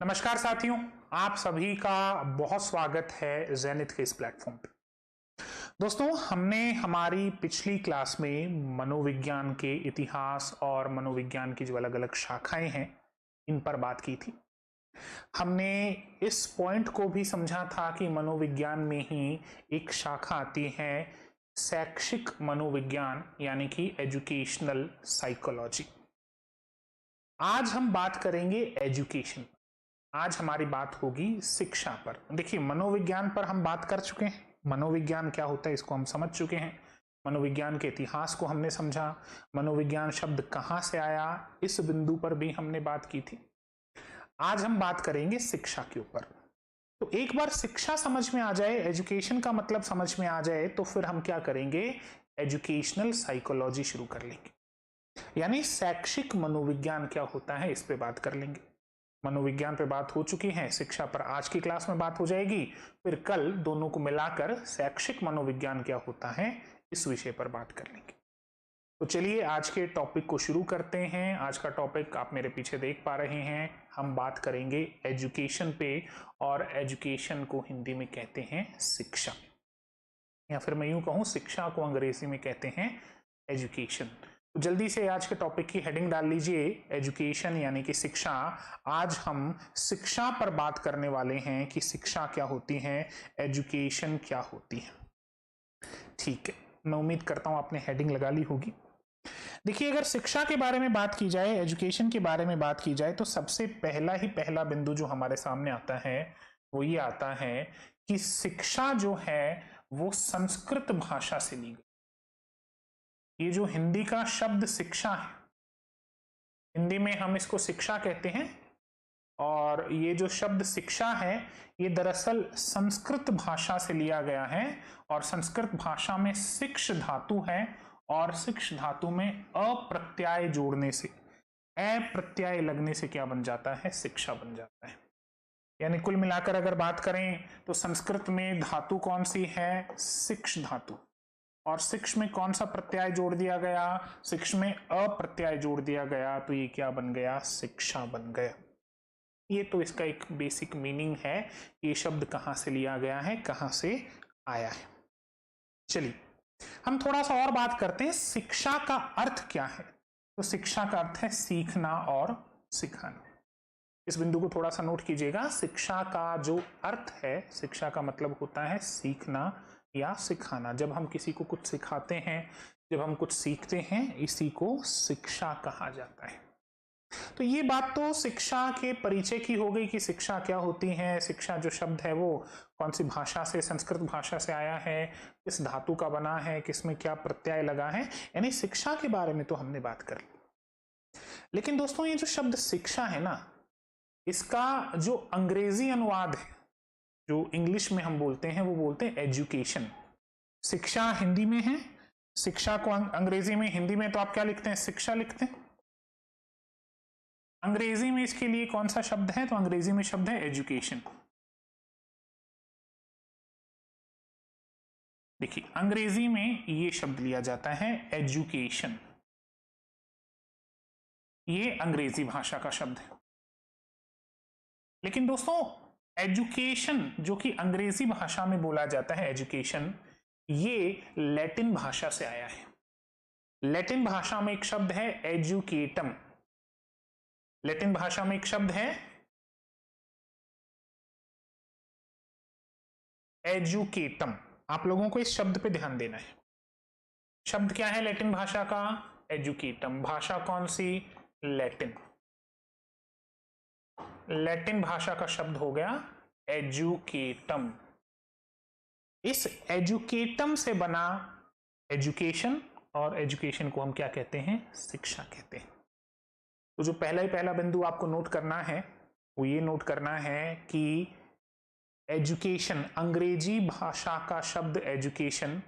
नमस्कार साथियों, आप सभी का बहुत स्वागत है ज़ेनिथ के इस प्लेटफॉर्म पे। दोस्तों, हमने हमारी पिछली क्लास में मनोविज्ञान के इतिहास और मनोविज्ञान की जो अलग अलग शाखाएं हैं इन पर बात की थी। हमने इस पॉइंट को भी समझा था कि मनोविज्ञान में ही एक शाखा आती है शैक्षिक मनोविज्ञान, यानी कि एजुकेशनल साइकोलॉजी। आज हम बात करेंगे एजुकेशन। आज हमारी बात होगी शिक्षा पर। देखिए, मनोविज्ञान पर हम बात कर चुके हैं, मनोविज्ञान क्या होता है इसको हम समझ चुके हैं, मनोविज्ञान के इतिहास को हमने समझा, मनोविज्ञान शब्द कहां से आया इस बिंदु पर भी हमने बात की थी। आज हम बात करेंगे शिक्षा के ऊपर। तो एक बार शिक्षा समझ में आ जाए, एजुकेशन का मतलब समझ में आ जाए, तो फिर हम क्या करेंगे, एजुकेशनल साइकोलॉजी शुरू कर लेंगे, यानी शैक्षिक मनोविज्ञान क्या होता है इस पे बात कर लेंगे। मनोविज्ञान पे बात हो चुकी है, शिक्षा पर आज की क्लास में बात हो जाएगी, फिर कल दोनों को मिलाकर शैक्षिक मनोविज्ञान क्या होता है इस विषय पर बात कर लेंगे। तो चलिए आज के टॉपिक को शुरू करते हैं। आज का टॉपिक आप मेरे पीछे देख पा रहे हैं, हम बात करेंगे एजुकेशन पे, और एजुकेशन को हिंदी में कहते हैं शिक्षा, या फिर मैं यूं कहूं शिक्षा को अंग्रेजी में कहते हैं एजुकेशन। तो जल्दी से आज के टॉपिक की हेडिंग डाल लीजिए, एजुकेशन यानी कि शिक्षा। आज हम शिक्षा पर बात करने वाले हैं कि शिक्षा क्या होती है, एजुकेशन क्या होती है। ठीक है, मैं उम्मीद करता हूं आपने हेडिंग लगा ली होगी। देखिए, अगर शिक्षा के बारे में बात की जाए, एजुकेशन के बारे में बात की जाए, तो सबसे पहला बिंदु जो हमारे सामने आता है वो ये आता है कि शिक्षा जो है वो संस्कृत भाषा से ली गई। ये जो हिंदी का शब्द शिक्षा है, हिंदी में हम इसको शिक्षा कहते हैं, और ये जो शब्द शिक्षा है ये दरअसल संस्कृत भाषा से लिया गया है, और संस्कृत भाषा में शिक्ष धातु है, और शिक्ष धातु में अप्रत्यय जोड़ने से, अप्रत्यय लगने से क्या बन जाता है, शिक्षा बन जाता है। यानी कुल मिलाकर अगर बात करें तो संस्कृत में धातु कौन सी है, शिक्ष धातु, और शिक्ष में कौन सा प्रत्यय जोड़ दिया गया, शिक्ष में अप्रत्यय जोड़ दिया गया, तो ये क्या बन गया, शिक्षा बन गया। ये तो इसका एक बेसिक मीनिंग है, ये शब्द कहां से लिया गया है, कहां से आया है। चलिए हम थोड़ा सा और बात करते हैं, शिक्षा का अर्थ क्या है। तो शिक्षा का अर्थ है सीखना और सिखाना। इस बिंदु को थोड़ा सा नोट कीजिएगा। शिक्षा का जो अर्थ है, शिक्षा का मतलब होता है सीखना या सिखाना। जब हम किसी को कुछ सिखाते हैं, जब हम कुछ सीखते हैं, इसी को शिक्षा कहा जाता है। तो ये बात तो शिक्षा के परिचय की हो गई कि शिक्षा क्या होती है। शिक्षा जो शब्द है वो कौन सी भाषा से, संस्कृत भाषा से आया है, किस धातु का बना है, किसमें क्या प्रत्यय लगा है, यानी शिक्षा के बारे में तो हमने बात कर ली। लेकिन दोस्तों, ये जो शब्द शिक्षा है ना, इसका जो अंग्रेजी अनुवाद है, जो इंग्लिश में हम बोलते हैं, वो बोलते हैं एजुकेशन। शिक्षा हिंदी में है, शिक्षा को अंग्रेजी में, हिंदी में तो आप क्या लिखते हैं, शिक्षा लिखते हैं। अंग्रेजी में इसके लिए कौन सा शब्द है, तो अंग्रेजी में शब्द है एजुकेशन। देखिए, अंग्रेजी में ये शब्द लिया जाता है एजुकेशन, ये अंग्रेजी भाषा का शब्द है। लेकिन दोस्तों, एजुकेशन जो कि अंग्रेजी भाषा में बोला जाता है एजुकेशन, ये लैटिन भाषा से आया है। लैटिन भाषा में एक शब्द है एजुकेटम, लैटिन भाषा में एक शब्द है एजुकेटम। आप लोगों को इस शब्द पे ध्यान देना है। शब्द क्या है लैटिन भाषा का, एजुकेटम। भाषा कौन सी, लैटिन। लैटिन भाषा का शब्द हो गया एजुकेटम। इस एजुकेटम से बना एजुकेशन, और एजुकेशन को हम क्या कहते हैं, शिक्षा कहते हैं। तो जो पहला बिंदु आपको नोट करना है वो ये नोट करना है कि एजुकेशन, अंग्रेजी भाषा का शब्द एजुकेशन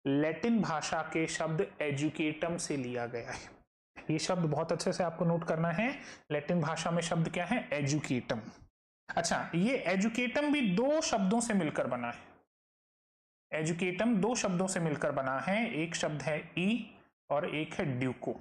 लैटिन भाषा के शब्द एजुकेटम से लिया गया है। ये शब्द बहुत अच्छे से आपको नोट करना है। लैटिन भाषा में शब्द क्या है, एजुकेटम। अच्छा, ये एजुकेटम भी दो शब्दों से मिलकर बना है। एजुकेटम दो शब्दों से मिलकर बना है, एक शब्द है ई और एक है ड्यूको।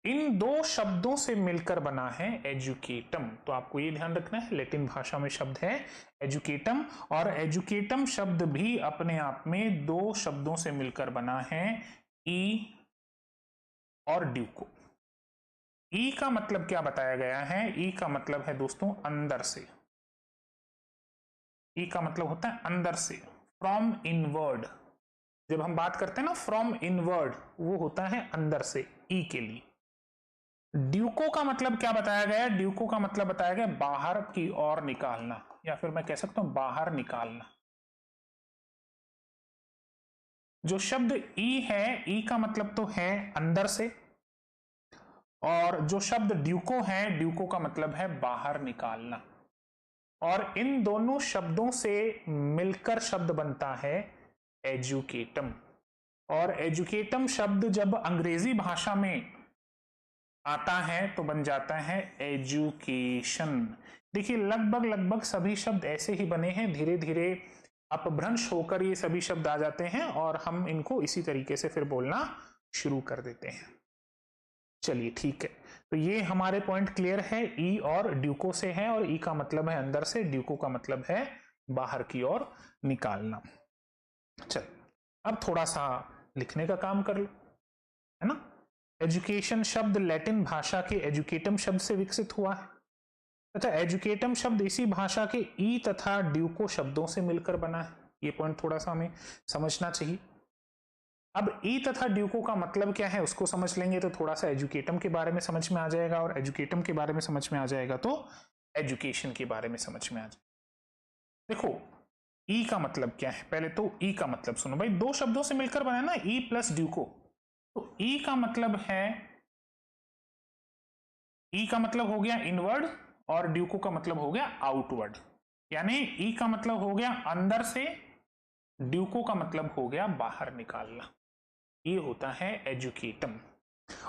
इन दो शब्दों से मिलकर बना है एजुकेटम। तो आपको ये ध्यान रखना है, लैटिन भाषा में शब्द है एजुकेटम, और एजुकेटम शब्द भी अपने आप में दो शब्दों से मिलकर बना है, ई और ड्यूको। ई का मतलब क्या बताया गया है? ई का मतलब है दोस्तों अंदर से। ई का मतलब होता है अंदर से, फ्रॉम इनवर्ड। जब हम बात करते हैं ना फ्रॉम इनवर्ड, वो होता है अंदर से, ई के लिए। ड्यूको का मतलब क्या बताया गया? ड्यूको का मतलब बताया गया बाहर की ओर निकालना, या फिर मैं कह सकता हूं बाहर निकालना। जो शब्द ई है, ई का मतलब तो है अंदर से, और जो शब्द ड्यूको है, ड्यूको का मतलब है बाहर निकालना। और इन दोनों शब्दों से मिलकर शब्द बनता है एजुकेटम। और एजुकेटम शब्द जब अंग्रेजी भाषा में आता है तो बन जाता है एजुकेशन। देखिए लगभग सभी शब्द ऐसे ही बने हैं, धीरे धीरे अपभ्रंश होकर ये सभी शब्द आ जाते हैं और हम इनको इसी तरीके से फिर बोलना शुरू कर देते हैं। चलिए ठीक है, तो ये हमारे पॉइंट क्लियर है, ई और ड्यूको से है, और ई का मतलब है अंदर से, ड्यूको का मतलब है बाहर की ओर निकालना। चल अब थोड़ा सा लिखने का काम कर लो, है ना। एजुकेशन शब्द लैटिन भाषा के एजुकेटम शब्द से विकसित हुआ है तथा एजुकेटम शब्द इसी भाषा के ई तथा ड्यूको शब्दों से मिलकर बना है। ये पॉइंट थोड़ा सा हमें समझना चाहिए। अब ई तथा ड्यूको का मतलब क्या है उसको समझ लेंगे तो थोड़ा सा एजुकेटम के बारे में समझ में आ जाएगा, और एजुकेटम के बारे में समझ में आ जाएगा तो एजुकेशन के बारे में समझ में आ जाएगा। देखो ई का मतलब क्या है, पहले तो ई का मतलब सुनो भाई, दो शब्दों से मिलकर बना है ना, ई प्लस ड्यूको। तो ई का मतलब है, ई का मतलब हो गया इनवर्ड और ड्यूको का मतलब हो गया आउटवर्ड। यानी ई का मतलब हो गया अंदर से, ड्यूको का मतलब हो गया बाहर निकालना। ये होता है एजुकेटम।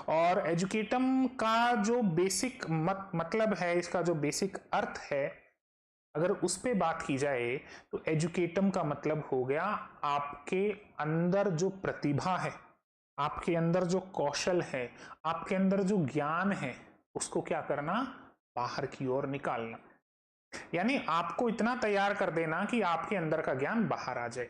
और एजुकेटम का जो बेसिक मतलब है, इसका जो बेसिक अर्थ है, अगर उस पे बात की जाए तो एजुकेटम का मतलब हो गया आपके अंदर जो प्रतिभा है, आपके अंदर जो कौशल है, आपके अंदर जो ज्ञान है, उसको क्या करना? बाहर की ओर निकालना। यानी आपको इतना तैयार कर देना कि आपके अंदर का ज्ञान बाहर आ जाए,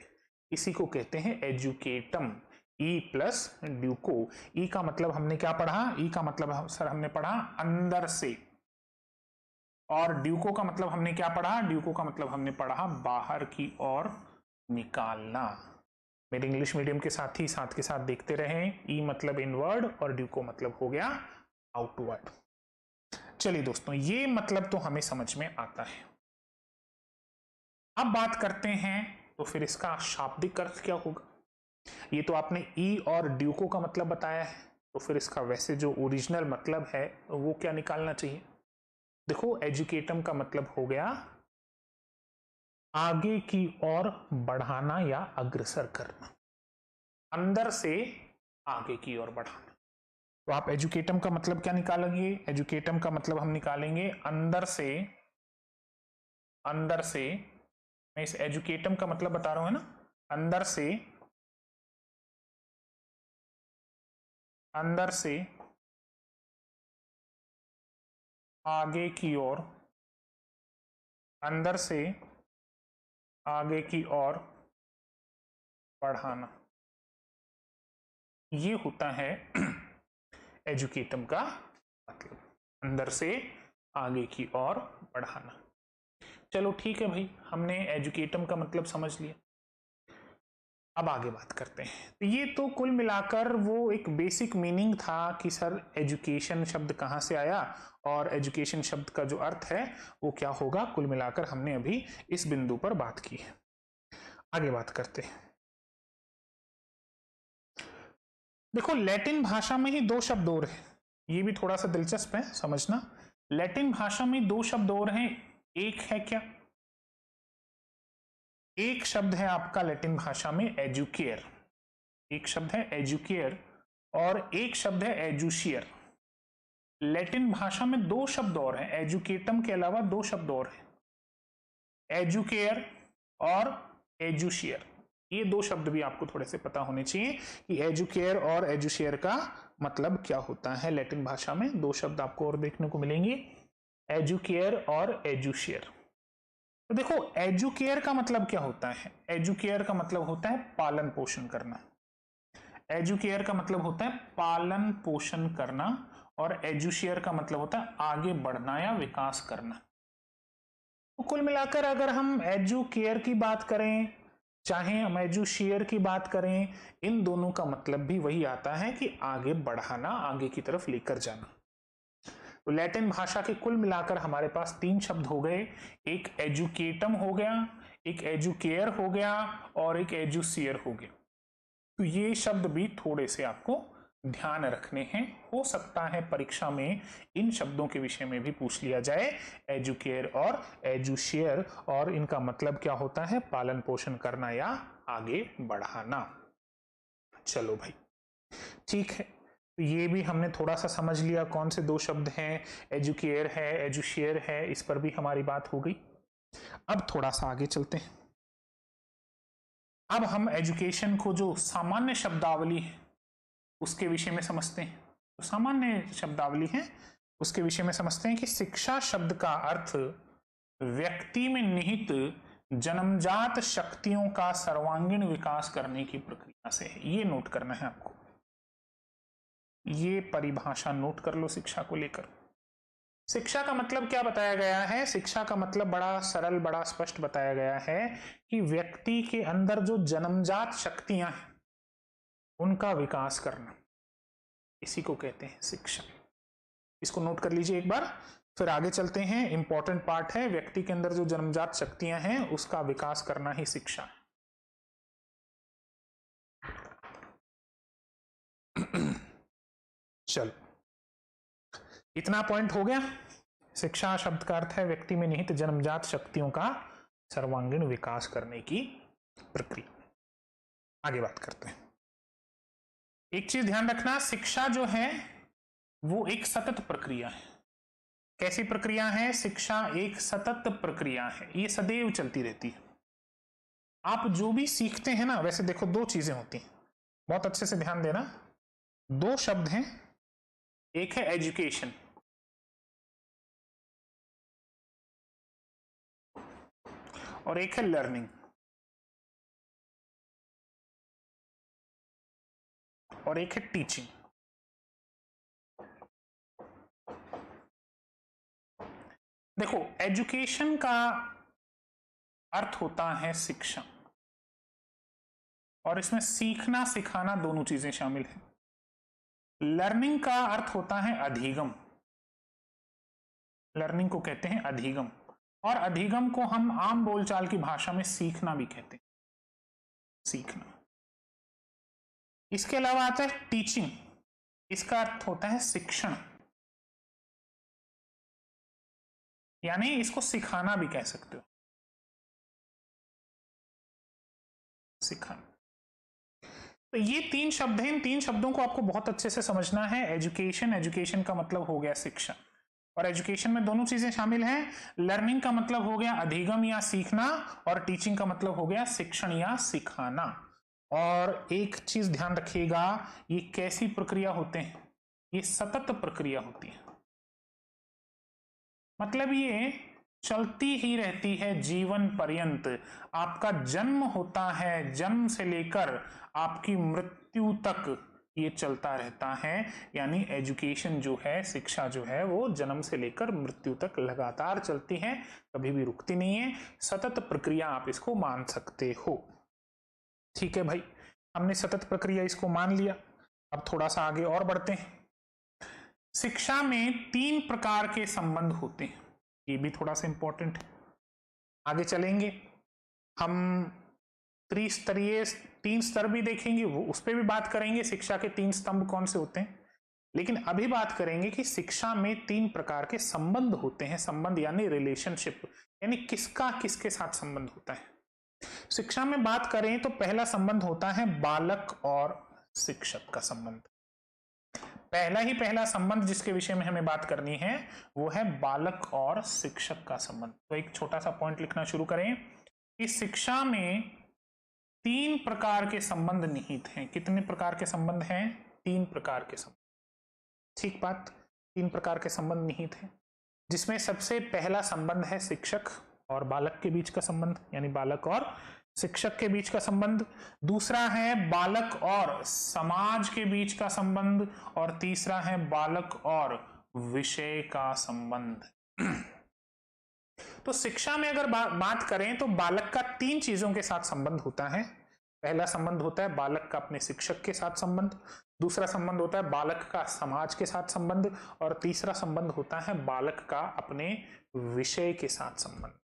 इसी को कहते हैं एजुकेटम। E plus ड्यूको। ई का मतलब हमने क्या पढ़ा? ई का मतलब सर हमने पढ़ा अंदर से, और ड्यूको का मतलब हमने क्या पढ़ा? ड्यूको का मतलब हमने पढ़ा बाहर की ओर निकालना। मेरे इंग्लिश मीडियम के साथी साथ के साथ देखते रहें, ई मतलब इनवर्ड और ड्यूको मतलब हो गया आउटवर्ड। चलिए दोस्तों, ये मतलब तो हमें समझ में आता है। अब बात करते हैं तो फिर इसका शाब्दिक अर्थ क्या होगा। ये तो आपने ई और ड्यूको का मतलब बताया है, तो फिर इसका वैसे जो ओरिजिनल मतलब है वो क्या निकालना चाहिए? देखो एजुकेटम का मतलब हो गया आगे की ओर बढ़ाना या अग्रसर करना, अंदर से आगे की ओर बढ़ाना। तो आप एजुकेटम का मतलब क्या निकालेंगे? एजुकेटम का मतलब हम निकालेंगे अंदर से, अंदर से, मैं इस एजुकेटम का मतलब बता रहा हूं, है ना, अंदर से, अंदर से आगे की ओर, अंदर से आगे की ओर बढ़ाना, ये होता है एजुकेटम का मतलब, अंदर से आगे की ओर बढ़ाना। चलो ठीक है भाई, हमने एजुकेटम का मतलब समझ लिया। अब आगे बात करते हैं। तो ये तो कुल मिलाकर वो एक बेसिक मीनिंग था कि सर एजुकेशन शब्द कहाँ से आया और एजुकेशन शब्द का जो अर्थ है वो क्या होगा। कुल मिलाकर हमने अभी इस बिंदु पर बात की है। आगे बात करते हैं। देखो लैटिन भाषा में ही दो शब्द और हैं, ये भी थोड़ा सा दिलचस्प है समझना। लैटिन भाषा में दो शब्द और हैं, एक है क्या, एक शब्द है आपका लैटिन भाषा में एजुकेयर, एक शब्द है एजुकेयर और एक शब्द है एजुशियर। लैटिन भाषा में दो शब्द और हैं, एजुकेटम के अलावा दो शब्द और हैं, एजुकेयर और एजुशियर। ये दो शब्द भी आपको थोड़े से पता होने चाहिए कि एजुकेयर और एजुशियर का मतलब क्या होता है। लैटिन भाषा में दो शब्द आपको और देखने को मिलेंगे, एजुकेयर और एजुशियर। तो देखो, एजुकेयर का मतलब क्या होता है? एजुकेयर का मतलब होता है पालन पोषण करना। एजुकेयर का मतलब होता है पालन पोषण करना, और एजुशियर का मतलब होता है आगे बढ़ना या विकास करना। तो कुल मिलाकर अगर हम एजुकेयर की बात करें, चाहे हम एजुशियर की बात करें, इन दोनों का मतलब भी वही आता है कि आगे बढ़ाना, आगे की तरफ लेकर जाना। तो लैटिन भाषा के कुल मिलाकर हमारे पास तीन शब्द हो गए, एक एजुकेटम हो गया, एक एजुकेयर हो गया, और एक एजुशियर हो गया। तो ये शब्द भी थोड़े से आपको ध्यान रखने हैं। हो सकता है परीक्षा में इन शब्दों के विषय में भी पूछ लिया जाए, एजुकेयर और एजुशियर, और इनका मतलब क्या होता है, पालन पोषण करना या आगे बढ़ाना। चलो भाई, ठीक है, तो ये भी हमने थोड़ा सा समझ लिया कौन से दो शब्द हैं, एजुकेयर है, एजुशियर है, इस पर भी हमारी बात हो गई। अब थोड़ा सा आगे चलते हैं। अब हम एजुकेशन को जो सामान्य शब्दावली है उसके विषय में समझते हैं। तो सामान्य शब्दावली है उसके विषय में समझते हैं कि शिक्षा शब्द का अर्थ व्यक्ति में निहित जन्मजात शक्तियों का सर्वांगीण विकास करने की प्रक्रिया से है। ये नोट करना है आपको, ये परिभाषा नोट कर लो शिक्षा को लेकर। शिक्षा का मतलब क्या बताया गया है? शिक्षा का मतलब बड़ा सरल, बड़ा स्पष्ट बताया गया है कि व्यक्ति के अंदर जो जन्मजात शक्तियां हैं उनका विकास करना, इसी को कहते हैं शिक्षा। इसको नोट कर लीजिए एक बार, फिर आगे चलते हैं। इंपॉर्टेंट पार्ट है, व्यक्ति के अंदर जो जन्मजात शक्तियां हैं उसका विकास करना ही शिक्षा है। चलो, इतना पॉइंट हो गया। शिक्षा शब्द का अर्थ है व्यक्ति में निहित जन्मजात शक्तियों का सर्वांगीण विकास करने की प्रक्रिया। आगे बात करते हैं। एक चीज ध्यान रखना, शिक्षा जो है वो एक सतत प्रक्रिया है। कैसी प्रक्रिया है? शिक्षा एक सतत प्रक्रिया है, ये सदैव चलती रहती है। आप जो भी सीखते हैं ना, वैसे देखो दो चीजें होती हैं, बहुत अच्छे से ध्यान देना। दो शब्द हैं, एक है एजुकेशन और एक है लर्निंग, और एक है टीचिंग। देखो, एजुकेशन का अर्थ होता है शिक्षा, और इसमें सीखना सिखाना दोनों चीजें शामिल हैं। लर्निंग का अर्थ होता है अधिगम, लर्निंग को कहते हैं अधिगम, और अधिगम को हम आम बोलचाल की भाषा में सीखना भी कहते हैं, सीखना। इसके अलावा आता है टीचिंग, इसका अर्थ होता है शिक्षण, यानी इसको सिखाना भी कह सकते हो, सिखाना। तो ये तीन शब्द हैं, इन तीन शब्दों को आपको बहुत अच्छे से समझना है। एजुकेशन, एजुकेशन का मतलब हो गया शिक्षा, और एजुकेशन में दोनों चीजें शामिल हैं। लर्निंग का मतलब हो गया अधिगम या सीखना, और टीचिंग का मतलब हो गया शिक्षण या सिखाना। और एक चीज ध्यान रखिएगा, ये कैसी प्रक्रिया होते हैं? ये सतत प्रक्रिया होती है, मतलब ये चलती ही रहती है जीवन पर्यंत। आपका जन्म होता है, जन्म से लेकर आपकी मृत्यु तक ये चलता रहता है। यानी एजुकेशन जो है, शिक्षा जो है, वो जन्म से लेकर मृत्यु तक लगातार चलती है, कभी भी रुकती नहीं है। सतत प्रक्रिया आप इसको मान सकते हो। ठीक है भाई, हमने सतत प्रक्रिया इसको मान लिया। अब थोड़ा सा आगे और बढ़ते हैं। शिक्षा में तीन प्रकार के संबंध होते हैं, ये भी थोड़ा सा इंपॉर्टेंट है। आगे चलेंगे हम त्रिस्तरीय, तीन स्तर भी देखेंगे, वो उस पर भी बात करेंगे, शिक्षा के तीन स्तंभ कौन से होते हैं। लेकिन अभी बात करेंगे कि शिक्षा में तीन प्रकार के संबंध होते हैं। संबंध यानी रिलेशनशिप, यानी किसका किसके साथ संबंध होता है। शिक्षा में बात करें तो पहला संबंध होता है बालक और शिक्षक का संबंध। पहला संबंध जिसके विषय में हमें बात करनी है वो है बालक और शिक्षक का संबंध। तो एक छोटा सा पॉइंट लिखना शुरू करें कि शिक्षा में 3 प्रकार के संबंध निहित हैं। कितने प्रकार के संबंध हैं? 3 प्रकार के संबंध। ठीक बात, 3 प्रकार के संबंध निहित हैं, जिसमें सबसे पहला संबंध है शिक्षक और बालक के बीच का संबंध, यानी बालक और शिक्षक के बीच का संबंध। दूसरा है बालक और समाज के बीच का संबंध, और तीसरा है बालक और विषय का संबंध। तो शिक्षा में अगर बात करें तो बालक का 3 चीजों के साथ संबंध होता है। पहला संबंध होता है बालक का अपने शिक्षक के साथ संबंध, दूसरा संबंध होता है बालक का समाज के साथ संबंध, और तीसरा संबंध होता है बालक का अपने विषय के साथ संबंध।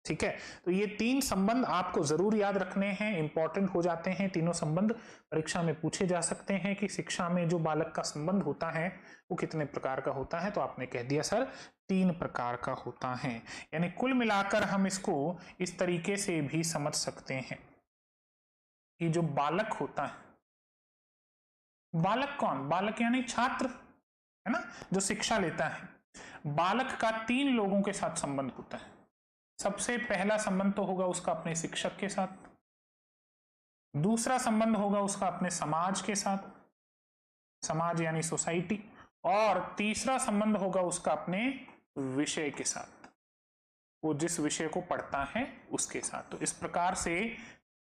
ठीक है, तो ये 3 संबंध आपको जरूर याद रखने हैं, इंपॉर्टेंट हो जाते हैं। तीनों संबंध परीक्षा में पूछे जा सकते हैं कि शिक्षा में जो बालक का संबंध होता है वो कितने प्रकार का होता है। तो आपने कह दिया सर 3 प्रकार का होता है। यानी कुल मिलाकर हम इसको इस तरीके से भी समझ सकते हैं कि जो बालक होता है, बालक कौन? बालक यानी छात्र, है ना, जो शिक्षा लेता है। बालक का 3 लोगों के साथ संबंध होता है। सबसे पहला संबंध तो होगा उसका अपने शिक्षक के साथ, दूसरा संबंध होगा उसका अपने समाज के साथ, समाज यानी सोसाइटी, और तीसरा संबंध होगा उसका अपने विषय के साथ, वो जिस विषय को पढ़ता है उसके साथ। तो इस प्रकार से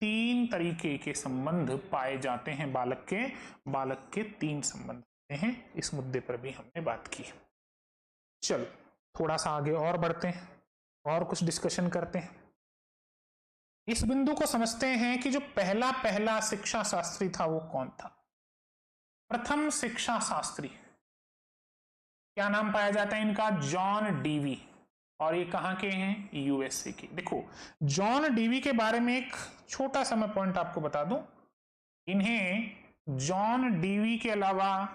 3 तरीके के संबंध पाए जाते हैं बालक के 3 संबंध होते हैं। इस मुद्दे पर भी हमने बात की। चलो थोड़ा सा आगे और बढ़ते हैं और कुछ डिस्कशन करते हैं। इस बिंदु को समझते हैं कि जो पहला शिक्षा शास्त्री था वो कौन था। प्रथम शिक्षा शास्त्री, क्या नाम पाया जाता है इनका? John Dewey. और ये कहां के हैं? यूएसए के। देखो जॉन डीवी के बारे में एक छोटा सा मैं पॉइंट आपको बता दूं। इन्हें जॉन डीवी के अलावा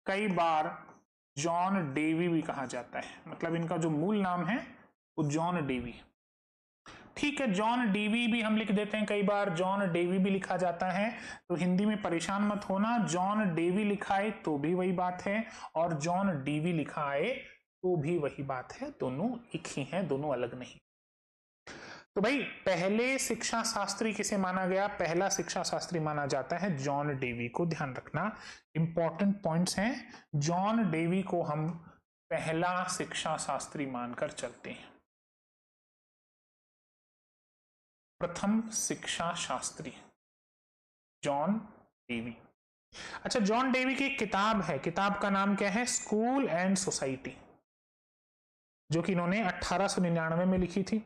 कई बार जॉन डेवी भी कहा जाता है। मतलब इनका जो मूल नाम है वो जॉन डेवी। ठीक है, जॉन डीवी भी हम लिख देते हैं, कई बार जॉन डेवी भी लिखा जाता है। तो हिंदी में परेशान मत होना, जॉन डेवी लिखा है तो भी वही बात है, और जॉन डीवी लिखा है तो भी वही बात है। दोनों एक ही हैं, दोनों अलग नहीं। तो भाई पहले शिक्षा शास्त्री किसे माना गया? पहला शिक्षा शास्त्री माना जाता है जॉन डेवी को। ध्यान रखना, इंपॉर्टेंट पॉइंट्स हैं। जॉन डेवी को हम पहला शिक्षा शास्त्री मानकर चलते हैं। प्रथम शिक्षा शास्त्री जॉन डेवी। अच्छा, जॉन डेवी की एक किताब है, किताब का नाम क्या है? स्कूल एंड सोसाइटी, जो कि इन्होंने 1899 में लिखी थी।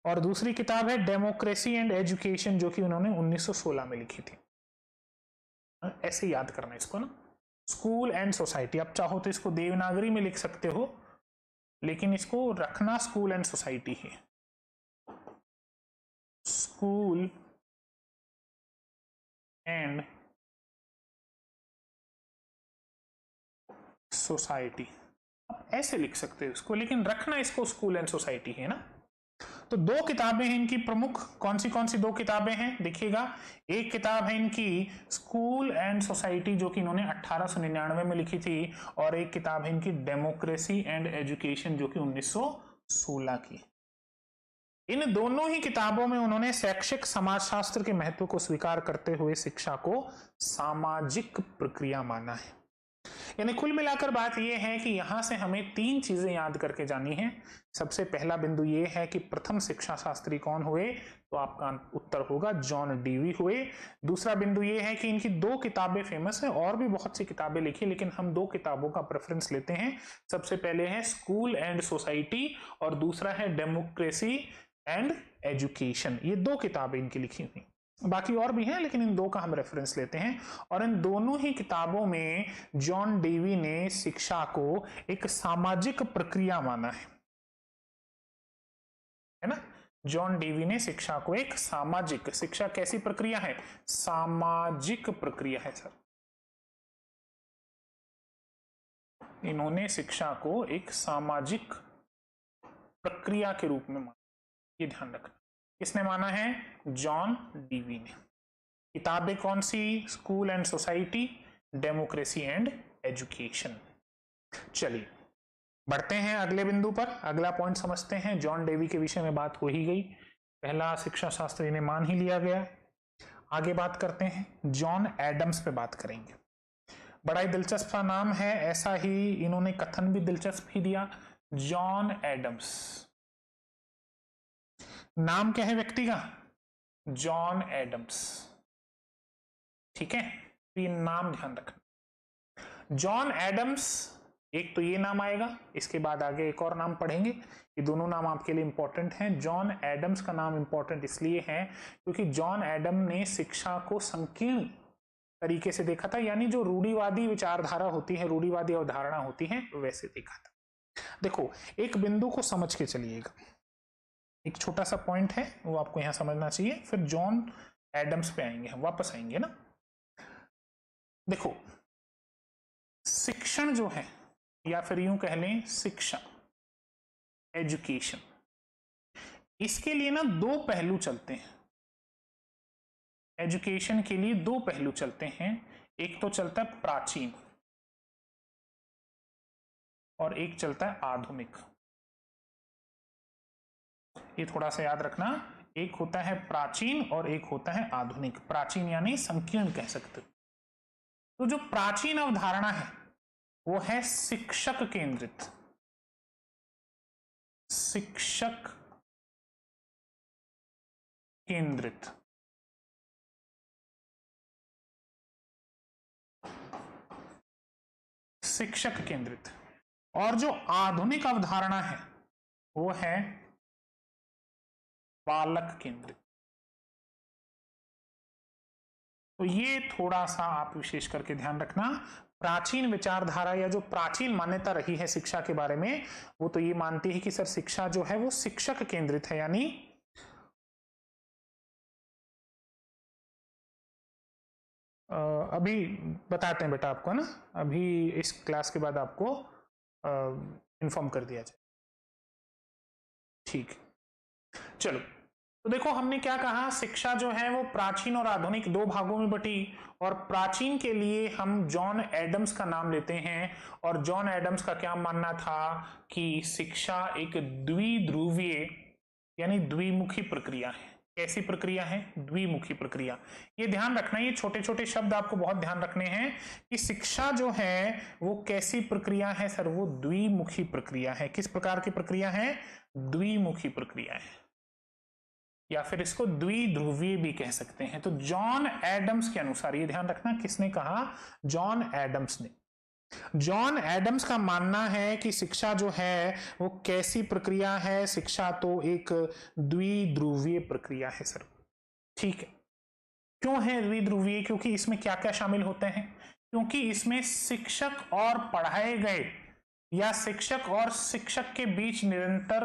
और दूसरी किताब है डेमोक्रेसी एंड एजुकेशन, जो कि उन्होंने 1916 में लिखी थी। ऐसे याद करना इसको ना, स्कूल एंड सोसाइटी। आप चाहो तो इसको देवनागरी में लिख सकते हो, लेकिन इसको रखना school and society he. School and society, ऐसे लिख सकते हो इसको, लेकिन रखना इसको स्कूल एंड सोसाइटी है ना। तो 2 किताबें हैं इनकी प्रमुख। कौन सी 2 किताबें हैं देखिएगा। एक किताब है इनकी स्कूल एंड सोसाइटी, जो कि इन्होंने 1899 में लिखी थी, और एक किताब है इनकी डेमोक्रेसी एंड एजुकेशन, जो कि 1916 की। इन दोनों ही किताबों में उन्होंने शैक्षिक समाजशास्त्र के महत्व को स्वीकार करते हुए शिक्षा को सामाजिक प्रक्रिया माना है। यानी कुल मिलाकर बात यह है कि यहां से हमें 3 चीजें याद करके जानी है। सबसे पहला बिंदु यह है कि प्रथम शिक्षा शास्त्री कौन हुए, तो आपका उत्तर होगा जॉन डीवी हुए। दूसरा बिंदु यह है कि इनकी 2 किताबें फेमस है, और भी बहुत सी किताबें लिखी, लेकिन हम 2 किताबों का प्रेफरेंस लेते हैं। सबसे पहले है स्कूल एंड सोसाइटी, और दूसरा है डेमोक्रेसी एंड एजुकेशन। ये 2 किताबें इनकी लिखी हुई, बाकी और भी हैं, लेकिन इन 2 का हम रेफरेंस लेते हैं। और इन दोनों ही किताबों में जॉन डेवी ने शिक्षा को एक सामाजिक प्रक्रिया माना है ना। जॉन डेवी ने शिक्षा को एक सामाजिक, शिक्षा कैसी प्रक्रिया है? सामाजिक प्रक्रिया है सर। इन्होंने शिक्षा को एक सामाजिक प्रक्रिया के रूप में माना, ये ध्यान रखना। किसने माना है? जॉन डीवी ने। किताबें कौन सी? School and society, democracy and education. चलिए बढ़ते हैं अगले बिंदु पर, अगला पॉइंट समझते हैं। जॉन डेवी के विषय में बात हो ही गई, पहला शिक्षा शास्त्री ने मान ही लिया गया। आगे बात करते हैं, जॉन एडम्स पे बात करेंगे। बड़ा ही दिलचस्प सा नाम है, ऐसा ही इन्होंने कथन भी दिलचस्प ही दिया, जॉन एडम्स। नाम क्या है व्यक्ति का? John Adams. ठीक है, तो ये नाम ध्यान रखना। जॉन एडम्स, एक तो ये नाम आएगा, इसके बाद आगे एक और नाम पढ़ेंगे। ये दोनों नाम आपके लिए इंपॉर्टेंट हैं। जॉन एडम्स का नाम इंपॉर्टेंट इसलिए है क्योंकि जॉन एडम ने शिक्षा को संकीर्ण तरीके से देखा था, यानी जो रूढ़िवादी विचारधारा होती है, रूढ़िवादी अवधारणा होती है, वैसे देखा था। देखो, एक बिंदु को समझ के चलिएगा, एक छोटा सा पॉइंट है वो आपको यहां समझना चाहिए, फिर जॉन एडम्स पे आएंगे, हम वापस आएंगे ना। देखो, शिक्षण जो है, या फिर यूं कह लें शिक्षा, एजुकेशन, इसके लिए ना दो पहलू चलते हैं। एजुकेशन के लिए दो पहलू चलते हैं, एक तो चलता है प्राचीन और एक चलता है आधुनिक। ये थोड़ा सा याद रखना, एक होता है प्राचीन और एक होता है आधुनिक। प्राचीन यानी संकीर्ण कह सकते हो। तो जो प्राचीन अवधारणा है वो है शिक्षक केंद्रित। शिक्षक केंद्रित। शिक्षक केंद्रित। और जो आधुनिक अवधारणा है वो है बालक केंद्रित। तो ये थोड़ा सा आप विशेष करके ध्यान रखना। प्राचीन विचारधारा या जो प्राचीन मान्यता रही है शिक्षा के बारे में, वो तो ये मानती है कि सर शिक्षा जो है वो शिक्षक केंद्रित है, यानी अभी बताते हैं बेटा आपको ना, अभी इस क्लास के बाद आपको इन्फॉर्म कर दिया जाए। ठीक, चलो। तो देखो, हमने क्या कहा, शिक्षा जो है वो प्राचीन और आधुनिक दो भागों में बटी, और प्राचीन के लिए हम जॉन एडम्स का नाम लेते हैं। और जॉन एडम्स का क्या मानना था कि शिक्षा एक द्विध्रुवीय यानी द्विमुखी प्रक्रिया है। कैसी प्रक्रिया है? द्विमुखी प्रक्रिया। ये ध्यान रखना, ये छोटे छोटे शब्द आपको बहुत ध्यान रखने हैं कि शिक्षा जो है वो कैसी प्रक्रिया है सर? वो द्विमुखी प्रक्रिया है। किस प्रकार की प्रक्रिया है? द्विमुखी प्रक्रिया है, या फिर इसको द्विध्रुवीय भी कह सकते हैं। तो जॉन एडम्स के अनुसार, ये ध्यान रखना, किसने कहा? जॉन एडम्स ने। जॉन एडम्स का मानना है कि शिक्षा जो है वो कैसी प्रक्रिया है? शिक्षा तो एक द्विध्रुवीय प्रक्रिया है सर। ठीक है, क्यों है द्विध्रुवीय? क्योंकि इसमें क्या क्या शामिल होते हैं? क्योंकि इसमें शिक्षक और पढ़ाए गए या शिक्षक और शिक्षक के बीच निरंतर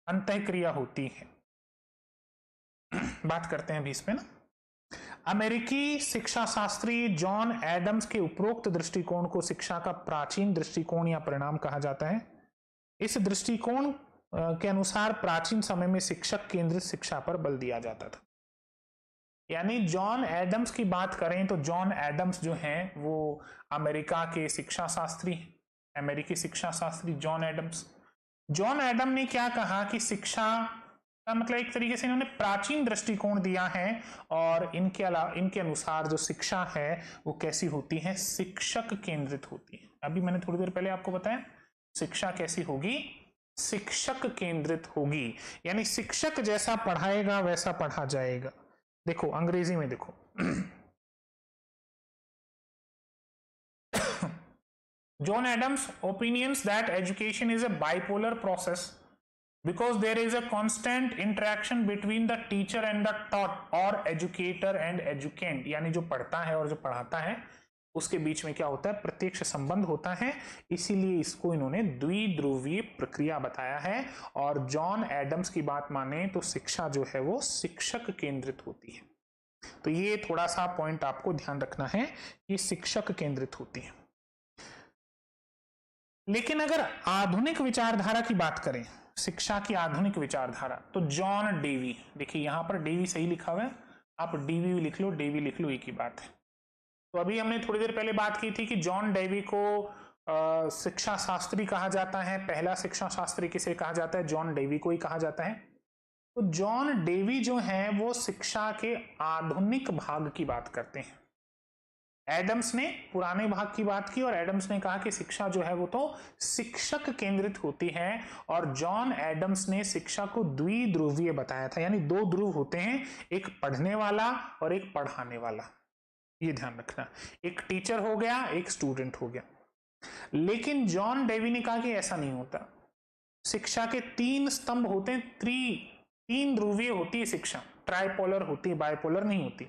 अंतःक्रिया होती है। बात करते हैं अभी इस पे ना। अमेरिकी शिक्षा शास्त्री जॉन एडम्स के उपरोक्त दृष्टिकोण को शिक्षा का प्राचीन दृष्टिकोण या परिणाम कहा जाता है। इस दृष्टिकोण के अनुसार प्राचीन समय में शिक्षक केंद्रित शिक्षा पर बल दिया जाता था। यानी जॉन एडम्स की बात करें तो जॉन एडम्स जो हैं वो अमेरिका के शिक्षा शास्त्री, अमेरिकी शिक्षा शास्त्री जॉन एडम्स। जॉन एडम ने क्या कहा कि शिक्षा का मतलब एक तरीके से इन्होंने प्राचीन दृष्टिकोण दिया है, और इनके अनुसार जो शिक्षा है वो कैसी होती है? शिक्षक केंद्रित होती है। अभी मैंने थोड़ी देर पहले आपको बताया शिक्षा कैसी होगी? शिक्षक केंद्रित होगी, यानी शिक्षक जैसा पढ़ाएगा वैसा पढ़ा जाएगा। देखो अंग्रेजी में देखो John Adams opinions that education is a bipolar process because there is a constant interaction between the teacher and the taught or educator and educand, यानी जो पढ़ता है और जो पढ़ाता है उसके बीच में क्या होता है? प्रत्यक्ष संबंध होता है। इसीलिए इसको इन्होंने द्विध्रुवीय प्रक्रिया बताया है। और जॉन एडम्स की बात माने तो शिक्षा जो है वो शिक्षक केंद्रित होती है। तो ये थोड़ा सा पॉइंट आपको ध्यान रखना है, ये शिक्षक केंद्रित होती है। लेकिन अगर आधुनिक विचारधारा की बात करें, शिक्षा की आधुनिक विचारधारा, तो जॉन डेवी, देखिए यहां पर डेवी सही लिखा हुआ है, आप डीवी भी लिख लो, डेवी लिख लो, एक ही बात है। तो अभी हमने थोड़ी देर पहले बात की थी कि जॉन डेवी को शिक्षा शास्त्री कहा जाता है। पहला शिक्षा शास्त्री किसे कहा जाता है? जॉन डेवी को ही कहा जाता है। तो जॉन डेवी जो है वो शिक्षा के आधुनिक भाग की बात करते हैं। एडम्स ने पुराने भाग की बात की और एडम्स ने कहा कि शिक्षा जो है वो तो शिक्षक केंद्रित होती है, और जॉन एडम्स ने शिक्षा को द्विध्रुवीय बताया था, यानी दो ध्रुव होते हैं, एक पढ़ने वाला और एक पढ़ाने वाला। ये ध्यान रखना, एक टीचर हो गया, एक स्टूडेंट हो गया। लेकिन जॉन डेवी ने कहा कि ऐसा नहीं होता, शिक्षा के तीन स्तंभ होते हैं, तीन ध्रुवीय होती है शिक्षा, ट्राइपोलर होती है, बाइपोलर नहीं होती।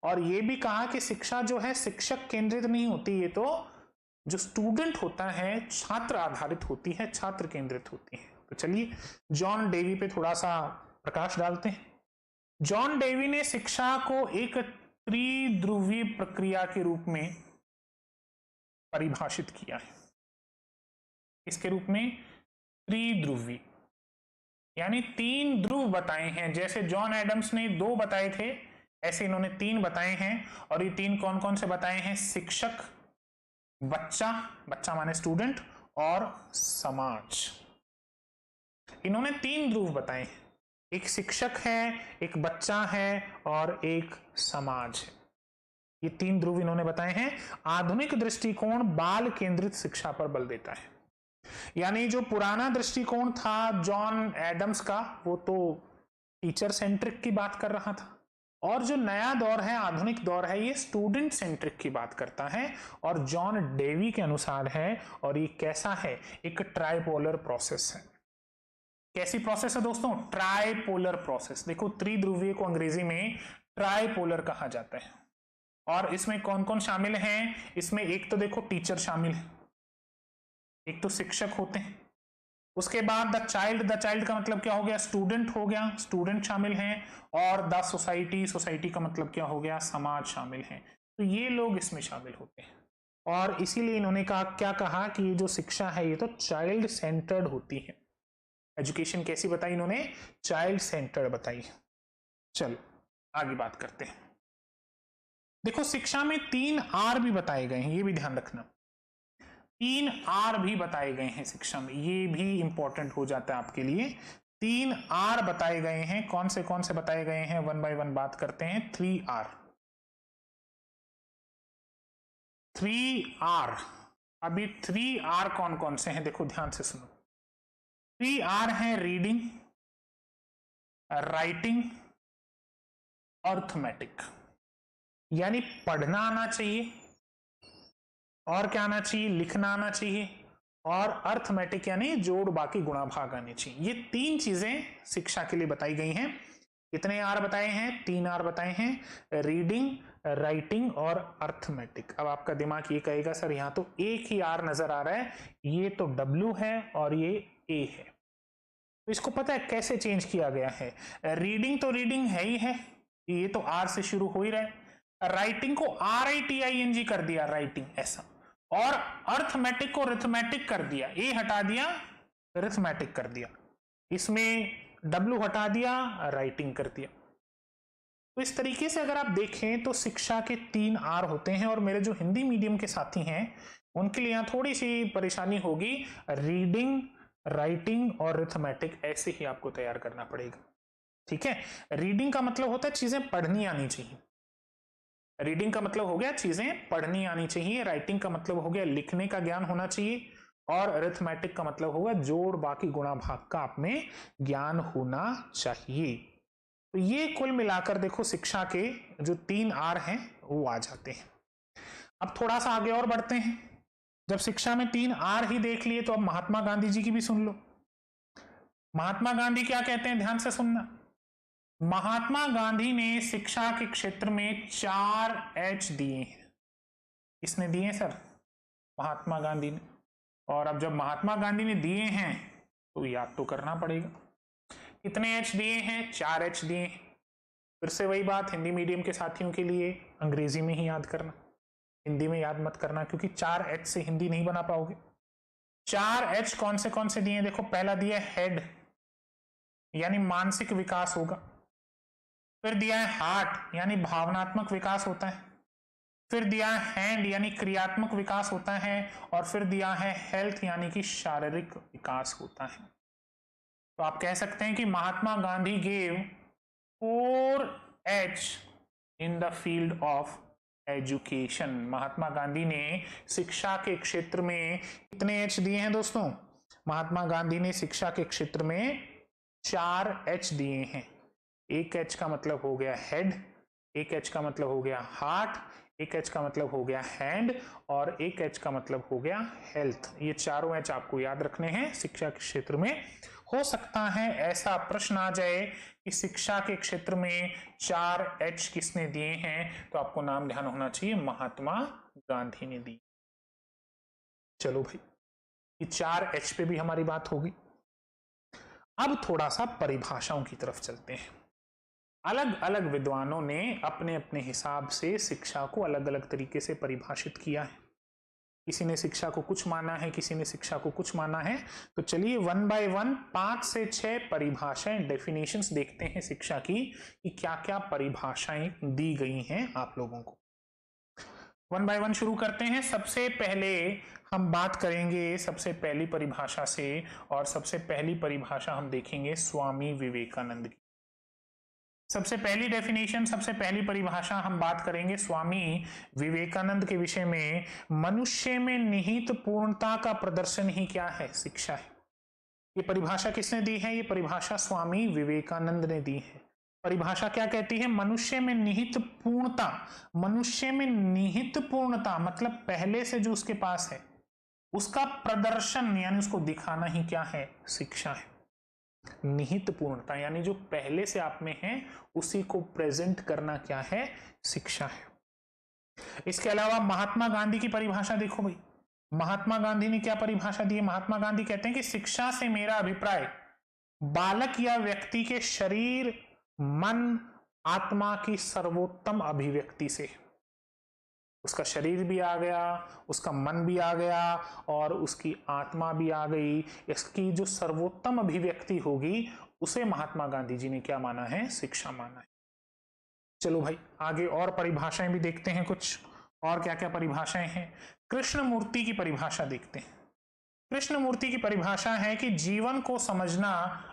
और ये भी कहा कि शिक्षा जो है शिक्षक केंद्रित नहीं होती, ये तो जो स्टूडेंट होता है छात्र आधारित होती है, छात्र केंद्रित होती है। तो चलिए जॉन डेवी पे थोड़ा सा प्रकाश डालते हैं। जॉन डेवी ने शिक्षा को एक त्रिध्रुवीय प्रक्रिया के रूप में परिभाषित किया है। इसके रूप में त्रिध्रुवी, यानी तीन ध्रुव बताए हैं। जैसे जॉन एडम्स ने दो बताए थे, ऐसे इन्होंने तीन बताए हैं। और ये तीन कौन कौन से बताए हैं? शिक्षक, बच्चा, बच्चा माने स्टूडेंट, और समाज। इन्होंने तीन ध्रुव बताए, एक शिक्षक है, एक बच्चा है, और एक समाज है। ये तीन ध्रुव इन्होंने बताए हैं। आधुनिक दृष्टिकोण बाल केंद्रित शिक्षा पर बल देता है। यानी जो पुराना दृष्टिकोण था जॉन एडम्स का, वो तो टीचर सेंट्रिक की बात कर रहा था, और जो नया दौर है, आधुनिक दौर है, ये स्टूडेंट सेंट्रिक की बात करता है। और जॉन डेवी के अनुसार है, और ये कैसा है? एक ट्राइपोलर प्रोसेस है। कैसी प्रोसेस है दोस्तों? Tripolar process. देखो, त्रिध्रुवीय को अंग्रेजी में ट्राइपोलर कहा जाता है। और इसमें कौन कौन शामिल हैं? इसमें एक तो देखो टीचर शामिल है, एक तो शिक्षक होते हैं, उसके बाद द चाइल्ड का मतलब क्या हो गया? स्टूडेंट हो गया, स्टूडेंट शामिल हैं। और द सोसाइटी का मतलब क्या हो गया? समाज शामिल है। तो ये लोग इसमें शामिल होते हैं। और इसीलिए इन्होंने क्या कहा कि ये जो शिक्षा है ये तो चाइल्ड सेंटर्ड होती है। एजुकेशन कैसी बताई इन्होंने? चाइल्ड सेंटर्ड बताई। चलो आगे बात करते हैं। देखो, शिक्षा में 3 आर भी बताए गए हैं, ये भी ध्यान रखना। 3 आर भी बताए गए हैं शिक्षा में, ये भी इंपॉर्टेंट हो जाता है आपके लिए। 3 आर बताए गए हैं। कौन से बताए गए हैं? वन बाय वन बात करते हैं। 3 आर। 3 आर, अभी 3 आर कौन कौन से हैं? देखो ध्यान से सुनो। 3 आर हैं रीडिंग, राइटिंग, अर्थमेटिक। यानी पढ़ना आना चाहिए, और क्या आना चाहिए? लिखना आना चाहिए, और अर्थमेटिक यानी जोड़ बाकी गुणा भाग आने चाहिए। ये 3 चीजें शिक्षा के लिए बताई गई हैं। कितने आर बताए हैं? 3 आर बताए हैं, रीडिंग, राइटिंग और अर्थमेटिक। अब आपका दिमाग ये कहेगा सर यहां तो एक ही आर नजर आ रहा है, ये तो डब्ल्यू है और ये ए है। तो इसको पता है कैसे चेंज किया गया है? रीडिंग तो रीडिंग है ही है, ये तो आर से शुरू हो ही रहा है। राइटिंग को RITING कर दिया, राइटिंग ऐसा। और अर्थमेटिक को रिथमेटिक कर दिया, ए हटा दिया, रिथमेटिक कर दिया। इसमें डब्ल्यू हटा दिया, राइटिंग कर दिया। तो इस तरीके से अगर आप देखें तो शिक्षा के 3 आर होते हैं। और मेरे जो हिंदी मीडियम के साथी हैं उनके लिए यहां थोड़ी सी परेशानी होगी। रीडिंग, राइटिंग और रिथमेटिक ऐसे ही आपको तैयार करना पड़ेगा, ठीक है? रीडिंग का मतलब होता है चीजें पढ़नी आनी चाहिए। रीडिंग का मतलब हो गया चीजें पढ़नी आनी चाहिए। राइटिंग का मतलब हो गया लिखने का ज्ञान होना चाहिए। और अरिथमेटिक का मतलब होगा जोड़ बाकी गुणा भाग का आप में ज्ञान होना चाहिए। तो ये कुल मिलाकर देखो शिक्षा के जो 3 आर हैं वो आ जाते हैं। अब थोड़ा सा आगे और बढ़ते हैं। जब शिक्षा में 3 आर ही देख लिए तो अब महात्मा गांधी जी की भी सुन लो। महात्मा गांधी क्या कहते हैं? ध्यान से सुनना। महात्मा गांधी ने शिक्षा के क्षेत्र में 4 H दिए हैं। किसने दिए सर? महात्मा गांधी ने। और अब जब महात्मा गांधी ने दिए हैं तो याद तो करना पड़ेगा। कितने H दिए हैं? 4 H दिए हैं। फिर से वही बात, हिंदी मीडियम के साथियों के लिए अंग्रेजी में ही याद करना, हिंदी में याद मत करना, क्योंकि 4 H से हिंदी नहीं बना पाओगे। 4 H कौन से दिए? देखो, पहला दिया हेड, यानी मानसिक विकास होगा। फिर दिया है हार्ट, यानी भावनात्मक विकास होता है। फिर दिया है हैंड, यानी क्रियात्मक विकास होता है। और फिर दिया है हेल्थ, यानी कि शारीरिक विकास होता है। तो तो आप कह सकते हैं कि Mahatma Gandhi gave 4H in the field of education. Mahatma Gandhi ने शिक्षा के क्षेत्र में कितने एच दिए हैं दोस्तों? महात्मा गांधी ने शिक्षा के क्षेत्र में 4H दिए हैं। एक H का मतलब हो गया हेड, एक H का मतलब हो गया हार्ट, एक H का मतलब हो गया हैंड और एक H का मतलब हो गया हेल्थ। ये चारों H आपको याद रखने हैं शिक्षा के क्षेत्र में। हो सकता है ऐसा प्रश्न आ जाए कि शिक्षा के क्षेत्र में 4H किसने दिए हैं, तो आपको नाम ध्यान होना चाहिए, महात्मा गांधी ने दी। चलो भाई, ये 4H पे भी हमारी बात होगी। अब थोड़ा सा परिभाषाओं की तरफ चलते हैं। अलग अलग विद्वानों ने अपने अपने हिसाब से शिक्षा को अलग अलग तरीके से परिभाषित किया है। किसी ने शिक्षा को कुछ माना है, किसी ने शिक्षा को कुछ माना है। तो चलिए वन बाय वन 5 से 6 परिभाषाएं, डेफिनेशंस देखते हैं शिक्षा की कि क्या क्या परिभाषाएं दी गई हैं आप लोगों को। वन बाय वन शुरू करते हैं। सबसे पहले हम बात करेंगे सबसे पहली परिभाषा से, और सबसे पहली परिभाषा हम देखेंगे स्वामी विवेकानंद की। सबसे पहली डेफिनेशन, सबसे पहली परिभाषा हम बात करेंगे स्वामी विवेकानंद के विषय में। मनुष्य में निहित पूर्णता का प्रदर्शन ही क्या है? शिक्षा है। ये परिभाषा किसने दी है? ये परिभाषा स्वामी विवेकानंद ने दी है। परिभाषा क्या कहती है? मनुष्य में निहित पूर्णता। मनुष्य में निहित पूर्णता मतलब पहले से जो उसके पास है उसका प्रदर्शन यानी उसको दिखाना ही क्या है? शिक्षा है। निहित पूर्णता यानी जो पहले से आप में है उसी को प्रेजेंट करना क्या है? शिक्षा है। इसके अलावा महात्मा गांधी की परिभाषा देखो भाई। महात्मा गांधी ने क्या परिभाषा दी है? महात्मा गांधी कहते हैं कि शिक्षा से मेरा अभिप्राय बालक या व्यक्ति के शरीर, मन, आत्मा की सर्वोत्तम अभिव्यक्ति से। उसका शरीर भी आ गया, उसका मन भी आ गया और उसकी आत्मा भी आ गई। इसकी जो सर्वोत्तम अभिव्यक्ति होगी उसे महात्मा गांधी जी ने क्या माना है? शिक्षा माना है। चलो भाई आगे और परिभाषाएं भी देखते हैं कुछ, और क्या क्या परिभाषाएं हैं। कृष्णमूर्ति की परिभाषा देखते हैं। कृष्णमूर्ति की परिभाषा है कि जीवन को समझना,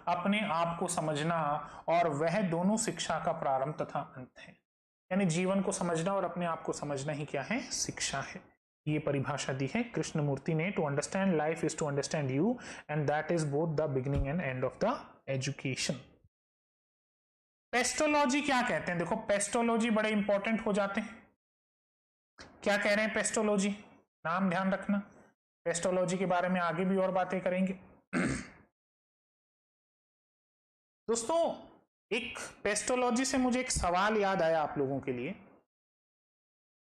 अपने आप को समझना, और वह दोनों शिक्षा का प्रारंभ तथा अंत है। यानी जीवन को समझना और अपने आप को समझना ही क्या है? शिक्षा है। ये परिभाषा दी है कृष्णमूर्ति ने। To understand life is to understand you and that is both the beginning and end of the education. Pestalozzi क्या कहते हैं? देखो पेस्टोलॉजी बड़े इंपॉर्टेंट हो जाते हैं। क्या कह रहे हैं पेस्टोलॉजी? नाम ध्यान रखना। पेस्टोलॉजी के बारे में आगे भी और बातें करेंगे। दोस्तों एक पेस्टोलॉजी से मुझे एक सवाल याद आया आप लोगों के लिए।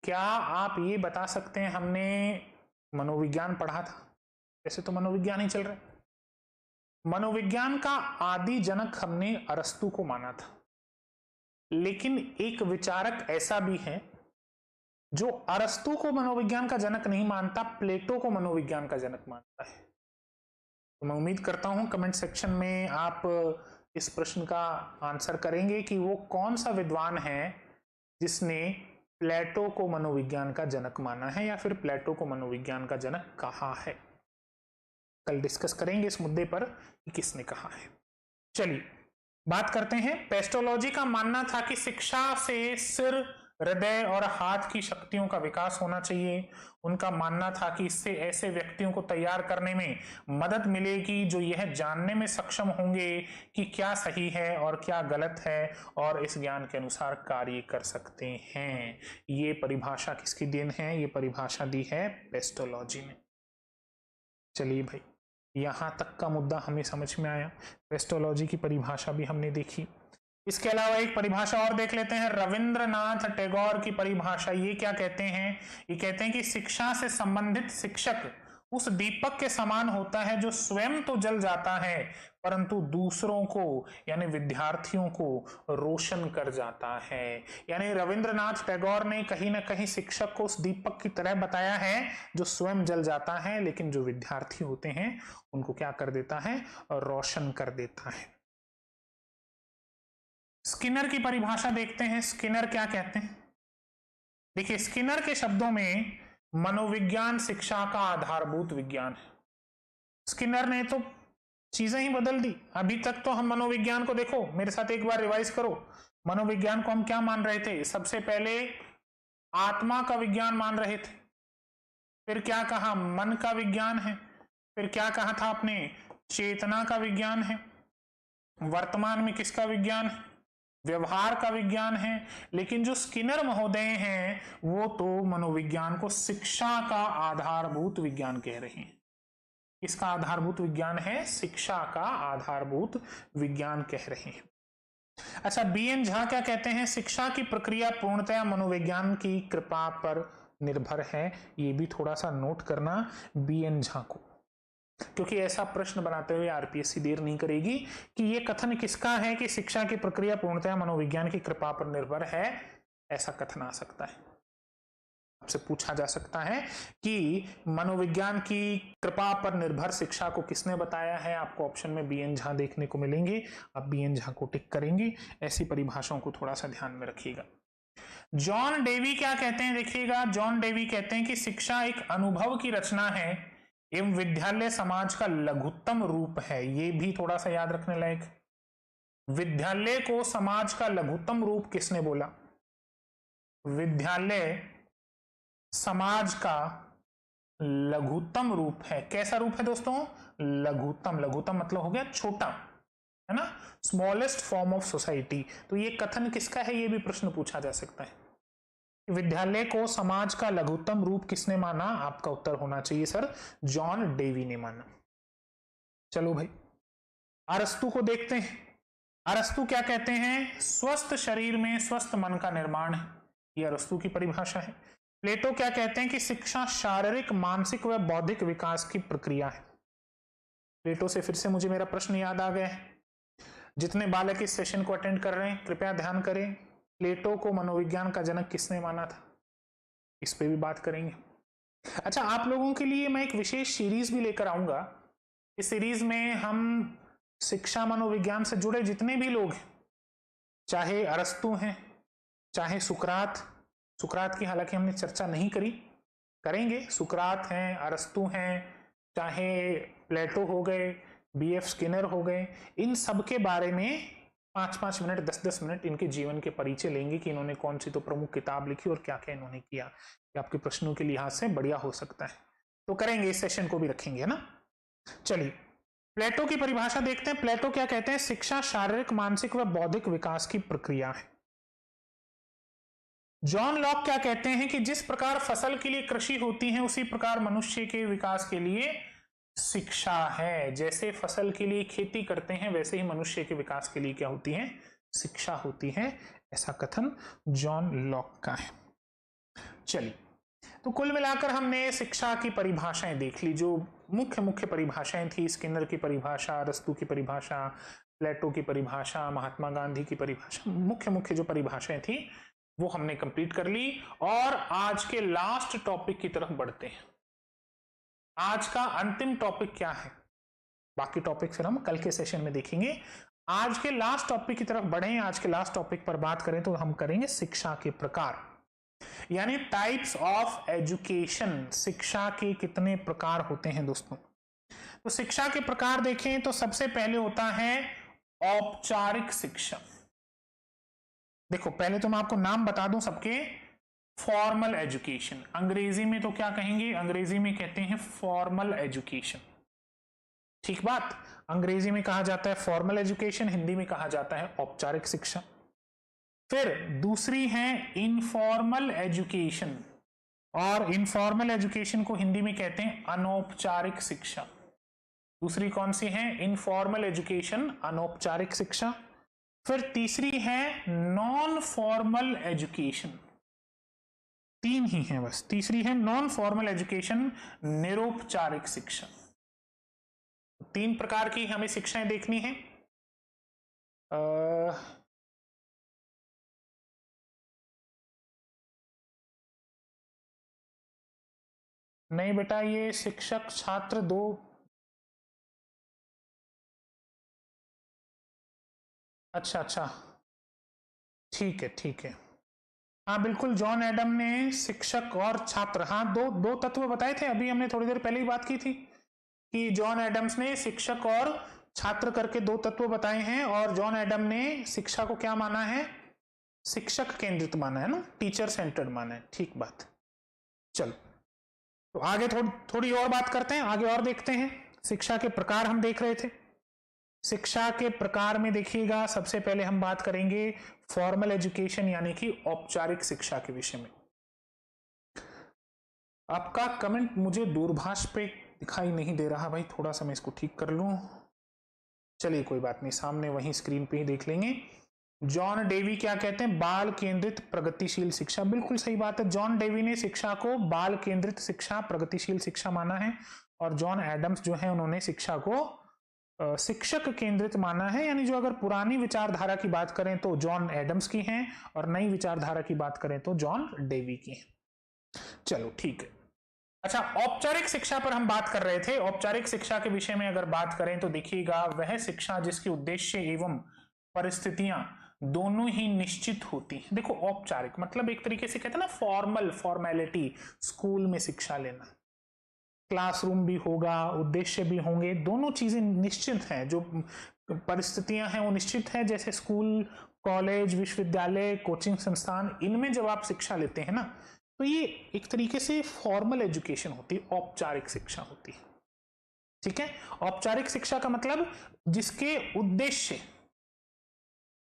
क्या आप ये बता सकते हैं, हमने मनोविज्ञान पढ़ा था, वैसे तो मनोविज्ञान ही चल रहा है। मनोविज्ञान का आदि जनक हमने अरस्तु को माना था, लेकिन एक विचारक ऐसा भी है जो अरस्तु को मनोविज्ञान का जनक नहीं मानता, प्लेटो को मनोविज्ञान का जनक मानता है। तो मैं उम्मीद करता हूं कमेंट सेक्शन में आप इस प्रश्न का आंसर करेंगे कि वो कौन सा विद्वान है जिसने प्लेटो को मनोविज्ञान का जनक माना है या फिर प्लेटो को मनोविज्ञान का जनक कहा है। कल डिस्कस करेंगे इस मुद्दे पर कि किसने कहा है। चलिए बात करते हैं। पेस्टोलॉजी का मानना था कि शिक्षा से सिर, हृदय और हाथ की शक्तियों का विकास होना चाहिए। उनका मानना था कि इससे ऐसे व्यक्तियों को तैयार करने में मदद मिलेगी जो यह जानने में सक्षम होंगे कि क्या सही है और क्या गलत है और इस ज्ञान के अनुसार कार्य कर सकते हैं। ये परिभाषा किसकी देन है? ये परिभाषा दी है पेस्टोलॉजी ने। चलिए भाई यहां तक का मुद्दा हमें समझ में आया। पेस्टोलॉजी की परिभाषा भी हमने देखी। इसके अलावा एक परिभाषा और देख लेते हैं, रविंद्रनाथ टैगोर की परिभाषा। ये क्या कहते हैं? ये कहते हैं कि शिक्षा से संबंधित शिक्षक उस दीपक के समान होता है जो स्वयं तो जल जाता है परंतु दूसरों को यानी विद्यार्थियों को रोशन कर जाता है। यानी रविंद्रनाथ टैगोर ने कहीं ना कहीं शिक्षक को उस दीपक की तरह बताया है जो स्वयं जल जाता है, लेकिन जो विद्यार्थी होते हैं उनको क्या कर देता है? रोशन कर देता है। स्किनर की परिभाषा देखते हैं। स्किनर क्या कहते हैं? देखिए स्किनर के शब्दों में मनोविज्ञान शिक्षा का आधारभूत विज्ञान है। स्किनर ने तो चीजें ही बदल दी। अभी तक तो हम मनोविज्ञान को, देखो मेरे साथ एक बार रिवाइज करो, मनोविज्ञान को हम क्या मान रहे थे? सबसे पहले आत्मा का विज्ञान मान रहे थे, फिर क्या कहा? मन का विज्ञान है, फिर क्या कहा था आपने? चेतना का विज्ञान है, वर्तमान में किसका विज्ञान है? व्यवहार का विज्ञान है। लेकिन जो स्किनर महोदय हैं वो तो मनोविज्ञान को शिक्षा का आधारभूत विज्ञान कह रहे हैं। इसका आधारभूत विज्ञान है, शिक्षा का आधारभूत विज्ञान कह रहे हैं। अच्छा, बी.एन. झा क्या कहते हैं? शिक्षा की प्रक्रिया पूर्णतया मनोविज्ञान की कृपा पर निर्भर है। ये भी थोड़ा सा नोट करना बी.एन. झा को, क्योंकि ऐसा प्रश्न बनाते हुए आरपीएससी देर नहीं करेगी कि ये कथन किसका है कि शिक्षा की प्रक्रिया पूर्णतया मनोविज्ञान की कृपा पर निर्भर है। ऐसा कथन आ सकता है, आपसे पूछा जा सकता है कि मनोविज्ञान की कृपा पर निर्भर शिक्षा को किसने बताया है? आपको ऑप्शन में बी.एन. झा देखने को मिलेंगे। आप बी.एन. झा को टिक करेंगे। ऐसी परिभाषाओं को थोड़ा सा ध्यान में रखिएगा। जॉन डेवी क्या कहते हैं? देखिएगा, जॉन डेवी कहते हैं कि शिक्षा एक अनुभव की रचना है एवं विद्यालय समाज का लघुत्तम रूप है। ये भी थोड़ा सा याद रखने लायक। विद्यालय को समाज का लघुत्तम रूप किसने बोला? विद्यालय समाज का लघुत्तम रूप है। कैसा रूप है दोस्तों? लघुत्तम। लघुत्तम मतलब हो गया छोटा, है ना, स्मॉलेस्ट फॉर्म ऑफ सोसाइटी। तो ये कथन किसका है? ये भी प्रश्न पूछा जा सकता है। विद्यालय को समाज का लघुत्तम रूप किसने माना? आपका उत्तर होना चाहिए सर, जॉन डेवी ने माना। चलो भाई, अरस्तु को देखते हैं। अरस्तु क्या कहते हैं? स्वस्थ शरीर में स्वस्थ मन का निर्माण है। यह अरस्तु की परिभाषा है। प्लेटो क्या कहते हैं कि शिक्षा शारीरिक, मानसिक व बौद्धिक विकास की प्रक्रिया है। प्लेटो से फिर से मुझे मेरा प्रश्न याद आ गया है। जितने बालक इस सेशन को अटेंड कर रहे हैं कृपया ध्यान करें, प्लेटो को मनोविज्ञान का जनक किसने माना था? इस पे भी बात करेंगे। अच्छा, आप लोगों के लिए मैं एक विशेष सीरीज भी लेकर आऊंगा। इस सीरीज में हम शिक्षा मनोविज्ञान से जुड़े जितने भी लोग हैं, चाहे अरस्तु हैं, चाहे सुकरात की हालांकि हमने चर्चा नहीं करी, करेंगे। सुकरात हैं, अरस्तु हैं, चाहे प्लेटो हो गए, बी.एफ. स्किनर हो गए, इन सब के बारे में 5-5 मिनट, 10-10 मिनट इनके जीवन के परिचय लेंगे कि इन्होंने कौन सी तो प्रमुख किताब लिखी और क्या क्या इन्होंने किया। कि आपके प्रश्नों के लिहाज से बढ़िया हो सकता है, तो करेंगे, इस सेशन को भी रखेंगे, है ना। चलिए, प्लेटो की परिभाषा देखते हैं। प्लेटो क्या कहते हैं? शिक्षा शारीरिक, मानसिक व बौद्धिक विकास की प्रक्रिया है। जॉन लॉक क्या कहते हैं कि जिस प्रकार फसल के लिए कृषि होती है उसी प्रकार मनुष्य के विकास के लिए शिक्षा है। जैसे फसल के लिए खेती करते हैं वैसे ही मनुष्य के विकास के लिए क्या होती है? शिक्षा होती है। ऐसा कथन जॉन लॉक का है। चलिए, तो कुल मिलाकर हमने शिक्षा की परिभाषाएं देख ली, जो मुख्य परिभाषाएं थी। स्किनर की परिभाषा, अरस्तु की परिभाषा, प्लेटो की परिभाषा, महात्मा गांधी की परिभाषा, मुख्य जो परिभाषाएं थी वो हमने कंप्लीट कर ली। और आज के लास्ट टॉपिक की तरफ बढ़ते हैं। आज का अंतिम टॉपिक क्या है? बाकी टॉपिक फिर हम कल के सेशन में देखेंगे। आज के लास्ट टॉपिक की तरफ बढ़े। आज के लास्ट टॉपिक पर बात करें तो हम करेंगे शिक्षा के प्रकार, यानी टाइप्स ऑफ एजुकेशन। शिक्षा के कितने प्रकार होते हैं दोस्तों? तो शिक्षा के प्रकार देखें तो सबसे पहले होता है औपचारिक शिक्षा। देखो, पहले तो मैं आपको नाम बता दूं सबके। फॉर्मल एजुकेशन, अंग्रेजी में तो क्या कहेंगे? अंग्रेजी में कहते हैं फॉर्मल एजुकेशन। ठीक बात, अंग्रेजी में कहा जाता है फॉर्मल एजुकेशन, हिंदी में कहा जाता है औपचारिक शिक्षा। फिर दूसरी है इनफॉर्मल एजुकेशन, और इनफॉर्मल एजुकेशन को हिंदी में कहते हैं अनौपचारिक शिक्षा। दूसरी कौन सी है? इनफॉर्मल एजुकेशन, अनौपचारिक शिक्षा। फिर तीसरी है नॉन फॉर्मल एजुकेशन। तीन ही है बस। तीसरी है नॉन फॉर्मल एजुकेशन, निरौपचारिक शिक्षा। तीन प्रकार की हमें शिक्षाएं देखनी है। नहीं बेटा, ये शिक्षक छात्र दो। अच्छा, ठीक है। हाँ बिल्कुल, जॉन एडम ने शिक्षक और छात्र, हाँ दो तत्व बताए थे। अभी हमने थोड़ी देर पहले ही बात की थी कि जॉन एडम्स ने शिक्षक और छात्र करके दो तत्व बताए हैं और जॉन एडम ने शिक्षा को क्या माना है, शिक्षक केंद्रित माना है ना, टीचर सेंटर्ड माना है। ठीक बात। चलो तो आगे थोड़ी और बात करते हैं, आगे और देखते हैं। शिक्षा के प्रकार हम देख रहे थे। शिक्षा के प्रकार में देखिएगा, सबसे पहले हम बात करेंगे फॉर्मल एजुकेशन यानी कि औपचारिक शिक्षा के विषय में। आपका कमेंट मुझे दूरभाष पे दिखाई नहीं दे रहा भाई, थोड़ा सा मैं इसको ठीक कर लूं। चलिए कोई बात नहीं, सामने वहीं स्क्रीन पे ही देख लेंगे। जॉन डेवी क्या कहते हैं, बाल केंद्रित प्रगतिशील शिक्षा। बिल्कुल सही बात है, जॉन डेवी ने शिक्षा को बाल केंद्रित शिक्षा, प्रगतिशील शिक्षा माना है। और जॉन एडम्स जो है उन्होंने शिक्षा को शिक्षक केंद्रित माना है। यानी जो अगर पुरानी विचारधारा की बात करें तो जॉन एडम्स की है और नई विचारधारा की बात करें तो जॉन डेवी की है। चलो ठीक है। अच्छा, औपचारिक शिक्षा पर हम बात कर रहे थे। औपचारिक शिक्षा के विषय में अगर बात करें तो देखिएगा, वह शिक्षा जिसके उद्देश्य एवं परिस्थितियां दोनों ही निश्चित होती हैं। देखो औपचारिक मतलब एक तरीके से कहते हैं ना फॉर्मल, फॉर्मेलिटी, स्कूल में शिक्षा लेना, क्लासरूम भी होगा, उद्देश्य भी होंगे, दोनों चीजें निश्चित हैं। जो परिस्थितियां हैं वो निश्चित है, जैसे स्कूल, कॉलेज, विश्वविद्यालय, कोचिंग संस्थान, इनमें जब आप शिक्षा लेते हैं ना तो ये एक तरीके से फॉर्मल एजुकेशन होती है, औपचारिक शिक्षा होती है। ठीक है, औपचारिक शिक्षा का मतलब जिसके उद्देश्य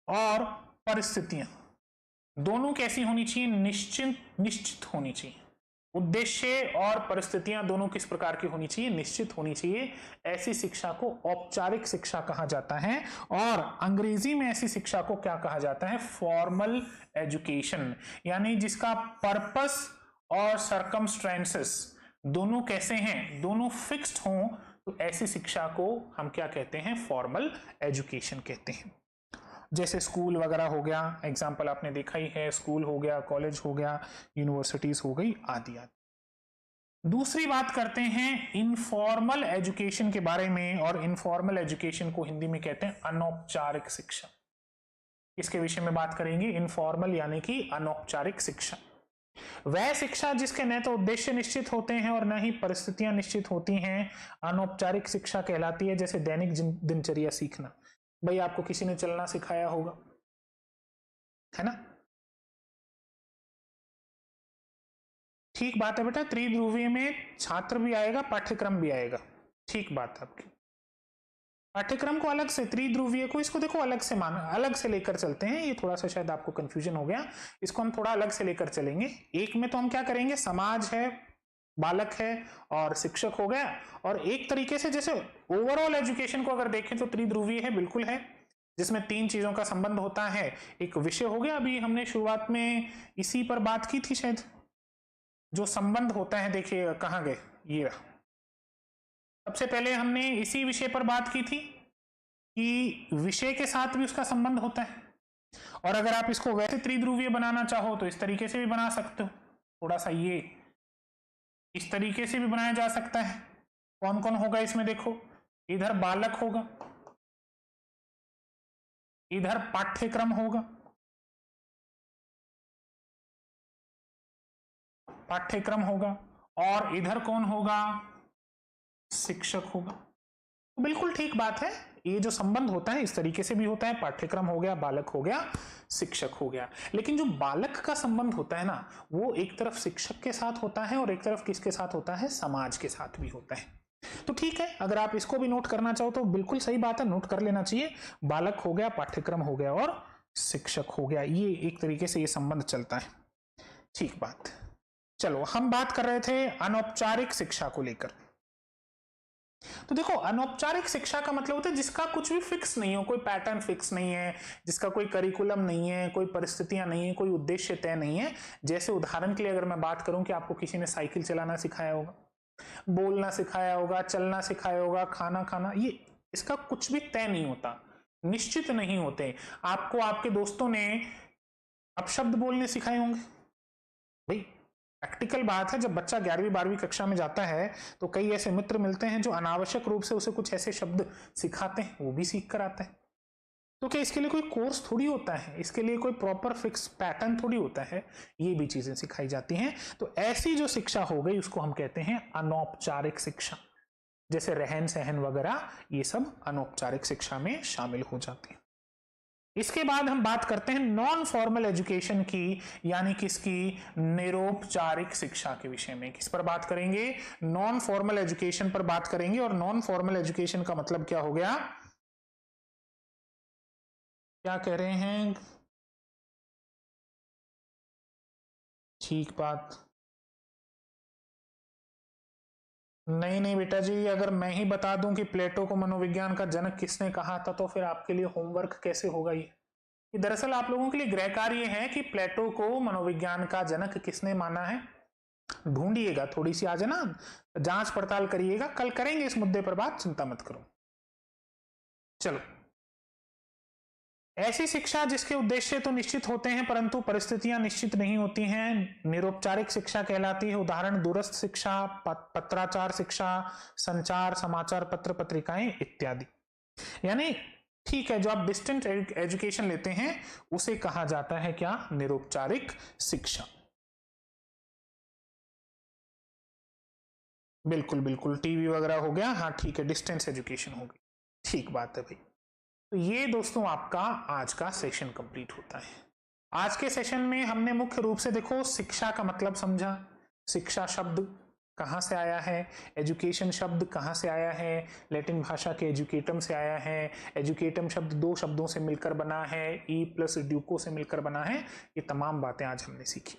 और परिस्थितियां दोनों कैसी होनी चाहिए, निश्चित होनी चाहिए। उद्देश्य और परिस्थितियां दोनों किस प्रकार की होनी चाहिए, निश्चित होनी चाहिए। ऐसी शिक्षा को औपचारिक शिक्षा कहा जाता है। और अंग्रेजी में ऐसी शिक्षा को क्या कहा जाता है, फॉर्मल एजुकेशन। यानी जिसका पर्पस और सरकमस्टेंसेस दोनों कैसे हैं, दोनों फिक्स्ड हों, तो ऐसी शिक्षा को हम क्या कहते हैं, फॉर्मल एजुकेशन कहते हैं। जैसे स्कूल वगैरह हो गया, एग्जाम्पल आपने देखा ही है, स्कूल हो गया, कॉलेज हो गया, यूनिवर्सिटीज हो गई, आदि आदि। दूसरी बात करते हैं इनफॉर्मल एजुकेशन के बारे में, और इनफॉर्मल एजुकेशन को हिंदी में कहते हैं अनौपचारिक शिक्षा। इसके विषय में बात करेंगे, इनफॉर्मल यानी कि अनौपचारिक शिक्षा। वह शिक्षा जिसके न तो उद्देश्य निश्चित होते हैं और न ही परिस्थितियां निश्चित होती हैं, अनौपचारिक शिक्षा कहलाती है। जैसे दैनिक दिनचर्या सीखना, भाई आपको किसी ने चलना सिखाया होगा, है ना, ठीक बात है बेटा। त्रिध्रुवीय में छात्र भी आएगा, पाठ्यक्रम भी आएगा, ठीक बात है आपकी। पाठ्यक्रम को अलग से, त्रिध्रुवीय को इसको देखो अलग से माना, अलग से लेकर चलते हैं। ये थोड़ा सा शायद आपको कंफ्यूजन हो गया, इसको हम थोड़ा अलग से लेकर चलेंगे। एक में तो हम क्या करेंगे, समाज है, बालक है और शिक्षक हो गया। और एक तरीके से जैसे ओवरऑल एजुकेशन को अगर देखें तो त्रिध्रुवीय है, बिल्कुल है, जिसमें तीन चीजों का संबंध होता है। एक विषय हो गया, अभी हमने शुरुआत में इसी पर बात की थी शायद, जो संबंध होता है, देखिए कहां गए, ये सबसे पहले हमने इसी विषय पर बात की थी कि विषय के साथ भी उसका संबंध होता है। और अगर आप इसको वैसे त्रिध्रुवीय बनाना चाहो तो इस तरीके से भी बना सकते हो, थोड़ा सा ये इस तरीके से भी बनाया जा सकता है। कौन कौन होगा इसमें, देखो इधर बालक होगा, इधर पाठ्यक्रम होगा, पाठ्यक्रम होगा, और इधर कौन होगा, शिक्षक होगा। तो बिल्कुल ठीक बात है, ये जो संबंध होता है इस तरीके से भी होता है, पाठ्यक्रम हो गया, बालक हो गया, शिक्षक हो गया। लेकिन जो बालक का संबंध होता है ना, वो एक तरफ शिक्षक के साथ होता है और एक तरफ किसके साथ होता है, समाज के साथ भी होता है। तो ठीक है, अगर आप इसको भी नोट करना चाहो तो बिल्कुल सही बात है, नोट कर लेना चाहिए। बालक हो गया, पाठ्यक्रम हो गया और शिक्षक हो गया, ये एक तरीके से ये संबंध चलता है। ठीक बात। चलो हम बात कर रहे थे अनौपचारिक शिक्षा को लेकर। तो देखो अनौपचारिक शिक्षा का मतलब होता है जिसका कुछ भी फिक्स नहीं हो, कोई पैटर्न फिक्स नहीं है, जिसका कोई करिकुलम नहीं है, कोई परिस्थितियां नहीं है, कोई उद्देश्य तय नहीं है। जैसे उदाहरण के लिए अगर मैं बात करूं कि आपको किसी ने साइकिल चलाना सिखाया होगा, बोलना सिखाया होगा, चलना सिखाया होगा, खाना खाना, ये इसका कुछ भी तय नहीं होता, निश्चित नहीं होते। आपको आपके दोस्तों ने अपशब्द बोलने सिखाए होंगे, भाई प्रैक्टिकल बात है। जब बच्चा 11वीं 12वीं कक्षा में जाता है तो कई ऐसे मित्र मिलते हैं जो अनावश्यक रूप से उसे कुछ ऐसे शब्द सिखाते हैं, वो भी सीख कर आता है। तो क्या इसके लिए कोई कोर्स थोड़ी होता है, इसके लिए कोई प्रॉपर फिक्स पैटर्न थोड़ी होता है, ये भी चीजें सिखाई जाती हैं। तो ऐसी जो शिक्षा हो गई उसको हम कहते हैं अनौपचारिक शिक्षा। जैसे रहन सहन वगैरह, ये सब अनौपचारिक शिक्षा में शामिल हो जाते हैं। इसके बाद हम बात करते हैं नॉन फॉर्मल एजुकेशन की, यानी किसकी, निरौपचारिक शिक्षा के विषय में। किस पर बात करेंगे, नॉन फॉर्मल एजुकेशन पर बात करेंगे। और नॉन फॉर्मल एजुकेशन का मतलब क्या हो गया, क्या कह रहे हैं, ठीक बात, नहीं बेटा जी, अगर मैं ही बता दूं कि प्लेटो को मनोविज्ञान का जनक किसने कहा था, तो फिर आपके लिए होमवर्क कैसे होगा ये दरअसल आप लोगों के लिए गृह कार्य है कि प्लेटो को मनोविज्ञान का जनक किसने माना है। ढूंढिएगा, थोड़ी सी आज है ना, जांच पड़ताल करिएगा, कल करेंगे इस मुद्दे पर बात, चिंता मत करो। चलो, ऐसी शिक्षा जिसके उद्देश्य तो निश्चित होते हैं परंतु परिस्थितियां निश्चित नहीं होती हैं, निरौपचारिक शिक्षा कहलाती है। उदाहरण दूरस्थ शिक्षा, पत्राचार शिक्षा, संचार, समाचार पत्र, पत्रिकाएं इत्यादि। यानी ठीक है, जो आप डिस्टेंट एजुकेशन लेते हैं उसे कहा जाता है क्या, निरौपचारिक शिक्षा। बिल्कुल बिल्कुल, टीवी वगैरह हो गया, हाँ ठीक है, डिस्टेंस एजुकेशन हो गई, ठीक बात है भाई। तो ये दोस्तों आपका आज का सेशन कंप्लीट होता है। आज के सेशन में हमने मुख्य रूप से देखो शिक्षा का मतलब समझा, शिक्षा शब्द कहाँ से आया है, एजुकेशन शब्द कहाँ से आया है, लैटिन भाषा के एजुकेटम से आया है, एजुकेटम शब्द दो शब्दों से मिलकर बना है, ई प्लस ड्यूको से मिलकर बना है। ये तमाम बातें आज हमने सीखी।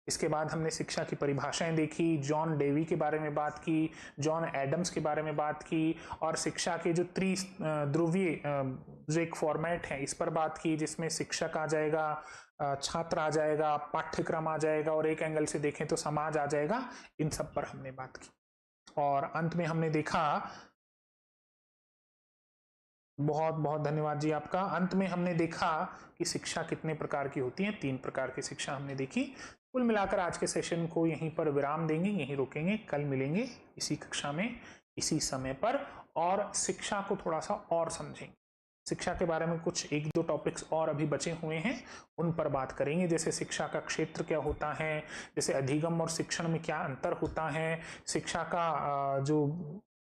इसके बाद हमने शिक्षा की परिभाषाएं देखी, जॉन डेवी के बारे में बात की, जॉन एडम्स के बारे में बात की, और शिक्षा के जो ध्रुवीय जो एक फॉर्मेट है इस पर बात की, जिसमें शिक्षक आ जाएगा, छात्र आ जाएगा, पाठ्यक्रम आ जाएगा, और एक एंगल से देखें तो समाज आ जाएगा। इन सब पर हमने बात की और अंत में हमने देखा, बहुत बहुत धन्यवाद जी आपका, अंत में हमने देखा कि शिक्षा कितने प्रकार की होती है, 3 प्रकार की शिक्षा हमने देखी। कुल मिलाकर आज के सेशन को यहीं पर विराम देंगे, यहीं रोकेंगे, कल मिलेंगे इसी कक्षा में इसी समय पर, और शिक्षा को थोड़ा सा और समझेंगे। शिक्षा के बारे में कुछ 1-2 टॉपिक्स और अभी बचे हुए हैं, उन पर बात करेंगे, जैसे शिक्षा का क्षेत्र क्या होता है, जैसे अधिगम और शिक्षण में क्या अंतर होता है, शिक्षा का जो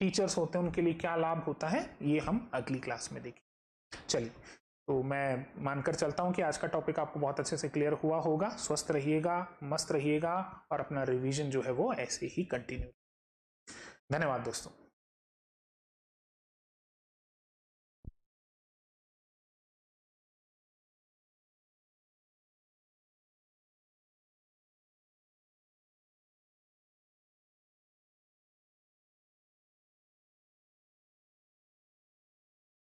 टीचर्स होते हैं उनके लिए क्या लाभ होता है, ये हम अगली क्लास में देखेंगे। चलिए, तो मैं मानकर चलता हूं कि आज का टॉपिक आपको बहुत अच्छे से क्लियर हुआ होगा। स्वस्थ रहिएगा, मस्त रहिएगा, और अपना रिवीजन जो है वो ऐसे ही कंटिन्यू। धन्यवाद दोस्तों।